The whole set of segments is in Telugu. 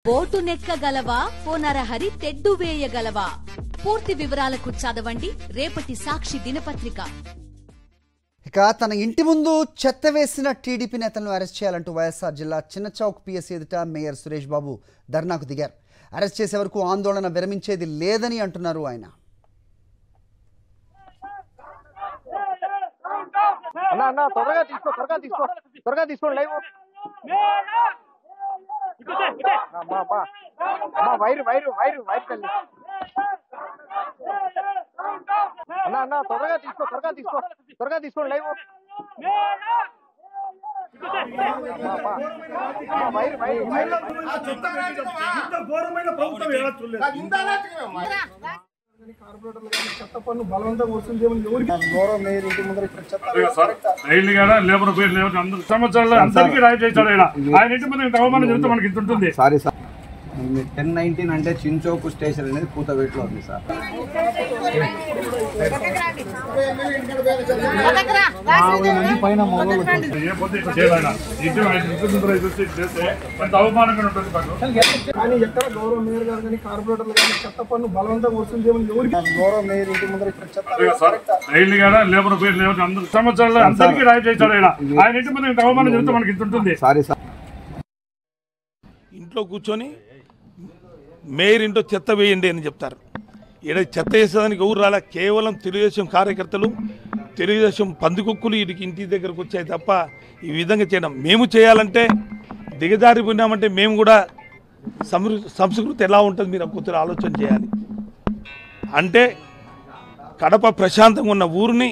బోటు నెక్కగలవా ఓ నరహరి తెడ్డు వేయగలవా? పూర్తి వివరాలకు చదవండి రేపటి సాక్షి దినపత్రిక. ఇక తన ఇంటి ముందు చెత్త వేసిన టీడీపీ నేతలను అరెస్ట్ చేయాలంటూ వైఎస్ఆర్ జిల్లా చిన్నచౌక్ పిఎస్ ఎదుట మేయర్ సురేష్ బాబు ధర్నాకు దిగారు. అరెస్ట్ చేసే వరకు ఆందోళన విరమించేది లేదని అంటున్నారు ఆయన. చెత్త పన్ను బలవంతంగా వస్తుంది. గౌరవ మేయర్ ఇంటి ముందర సంవత్సరాలు అందరికీ రాయి చేశాడు ఆయన ఇంటి ముందు అవమానం చెప్తే మనకి ఇంత ఉంటుంది. సారీ సార్, 1019 అంటే చిన్చౌకు స్టేషన్ అనేది కూతవేట్లో ఉంది సార్. కానీ ఎక్కడ గౌరవ మేయర్ గారు కానీ కార్పొరేటర్లు కానీ చెత్త పన్ను బలవంతంగా వస్తుంది. గౌరవ మేయర్ ఇంటి ముందర సంవత్సరాలు అందరికీ రాయి చేశాడు ఆయన ఇంటి ముందు అవమానం చెప్తే మనకి ఇంత ఉంటుంది. సారీ సార్, ఇంట్లో కూర్చొని మేయర్ ఇంట్లో చెత్త వేయండి అని చెప్తారు. ఇక్కడ చెత్త వేసేదానికి ఎవరు రాలే, కేవలం తెలుగుదేశం కార్యకర్తలు, తెలుగుదేశం పందికొక్కులు వీటికి ఇంటి దగ్గరకు వచ్చాయి తప్ప ఈ విధంగా చేయడం. మేము చేయాలంటే దిగజారిపోయినామంటే మేము కూడా సంస్కృతి ఎలా ఉంటుంది మీరు కొద్దిగా ఆలోచన చేయాలి. అంటే కడప ప్రశాంతంగా ఉన్న ఊరిని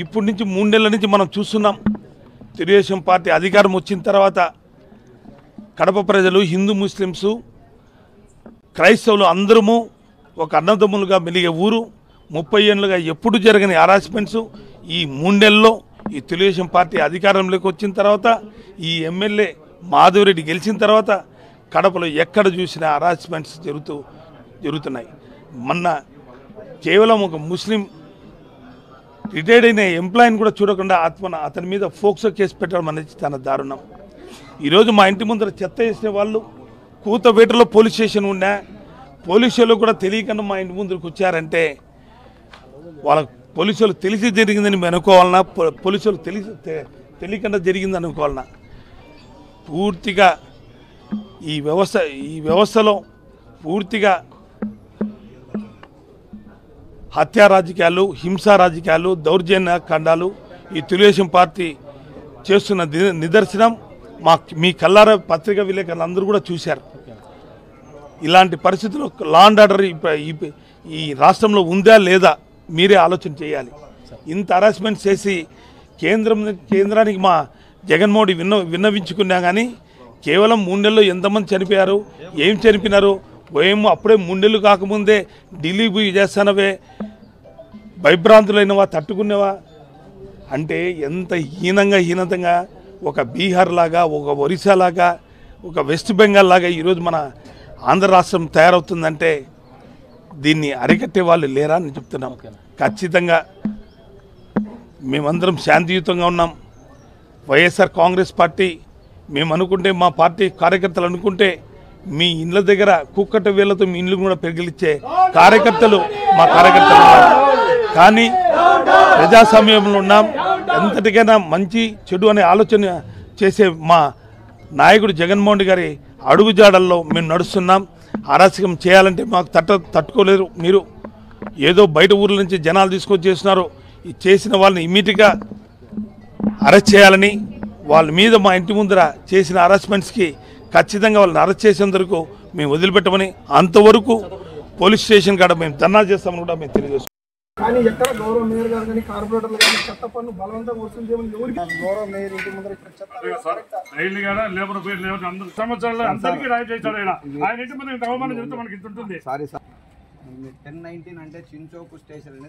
ఇప్పటి నుంచి 3 నెలల నుంచి మనం చూస్తున్నాం. తెలుగుదేశం పార్టీ అధికారం వచ్చిన తర్వాత కడప ప్రజలు, హిందూ ముస్లిమ్స్, క్రైస్తవులు అందరము ఒక అన్నదమ్ములుగా మెలిగే ఊరు. 30 ఏళ్ళుగా ఎప్పుడు జరగని హరాస్మెంట్స్ ఈ 3 నెలల్లో ఈ తెలుగుదేశం పార్టీ అధికారంలోకి వచ్చిన తర్వాత, ఈ ఎమ్మెల్యే మాధవరెడ్డి గెలిచిన తర్వాత కడపలో ఎక్కడ చూసినా హరాస్మెంట్స్ జరుగుతున్నాయి. మొన్న కేవలం ఒక ముస్లిం రిటైర్డ్ అయిన ఎంప్లాయీని కూడా చూడకుండా అతని మీద ఫోక్సో కేసు పెట్టడం అనేది చాలా దారుణం. ఈరోజు మా ఇంటి ముందర చెత్త వేసిన వాళ్ళు కూతవేటలో పోలీస్ స్టేషన్ ఉన్నా పోలీసులు కూడా తెలియకుండా మా ఇంటి ముందరకు వచ్చారంటే వాళ్ళ పోలీసులు తెలిసి జరిగిందని మేము అనుకోవాలన్నా, పోలీసులు తెలియకుండా జరిగిందని అనుకోవాలన్నా? పూర్తిగా ఈ వ్యవస్థలో పూర్తిగా హత్యా రాజకీయాలు, హింసా రాజకీయాలు, దౌర్జన్య కాండాలు ఈ తెలుగుదేశం పార్టీ చేస్తున్న నిదర్శనం మీ కల్లార పత్రికా విలేకరులు అందరూ కూడా చూశారు. ఇలాంటి పరిస్థితుల్లో లా అండ్ ఆర్డర్ ఈ రాష్ట్రంలో ఉందా లేదా మీరే ఆలోచన చేయాలి. ఇంత హరాస్మెంట్ చేసి కేంద్రానికి మా జగన్మోహన్ విన్నవించుకున్నా కానీ కేవలం 3 నెలల్లో ఎంతమంది చనిపోయారు, ఏం చనిపోయినారు, ఏమో అప్పుడే 3 నెలలు కాకముందే ఢిల్లీ పోయి చేస్తానవే, భయభ్రాంతులైనవా, తట్టుకునేవా అంటే ఎంత హీనంగా ఒక బీహార్ లాగా, ఒక ఒరిస్సా లాగా, ఒక వెస్ట్ బెంగాల్ లాగా ఈరోజు మన ఆంధ్ర రాష్ట్రం తయారవుతుందంటే దీన్ని అరికట్టే వాళ్ళు లేరా అని చెప్తున్నాం. ఖచ్చితంగా మేమందరం శాంతియుతంగా ఉన్నాం. వైఎస్ఆర్ కాంగ్రెస్ పార్టీ మేము అనుకుంటే, మా పార్టీ కార్యకర్తలు అనుకుంటే మీ ఇండ్ల దగ్గర కుక్కట వేళ్లతో మీ ఇండ్లు కూడా పెరిగిలిచ్చే కార్యకర్తలు మా కార్యకర్తలు. కానీ ప్రజాస్వామ్యంలో ఉన్నాం. ఎంతటికైనా మంచి చెడు అనే ఆలోచన చేసే మా నాయకుడు జగన్మోహన్ గారి అడుగుజాడల్లో మేము నడుస్తున్నాం. అరాచకం చేయాలంటే మాకు తట్టుకోలేరు. మీరు ఏదో బయట ఊర్ల నుంచి జనాలు తీసుకొచ్చి చేస్తున్నారు. ఈ చేసిన వాళ్ళని ఇమ్మీడియట్గా అరెస్ట్ చేయాలని, వాళ్ళ మీద మా ఇంటి ముందర చేసిన హరాస్మెంట్స్కి ఖచ్చితంగా వాళ్ళని అరెస్ట్ చేసేంత వరకు మేము వదిలిపెట్టమని, అంతవరకు పోలీస్ స్టేషన్ కాడ మేము ధర్నా చేస్తామని కూడా మేము తెలియజేస్తాం. కానీ ఎక్కడ గౌరవ మేయర్ గారు కానీ కార్పొరేటర్లు కానీ చెత్త పన్ను బలవంతంగా వస్తుంది. గౌరవ మేయర్ ఇంటి ముందర సంవత్సరాలు అందరికీ రాయి చేశాడు ఆయన ఇంటి ముందు అవమానం చెప్తే మనకి ఇంత ఉంటుంది. సారీ సార్, 1019 అంటే చిన్చౌకు స్టేషన్ అనేది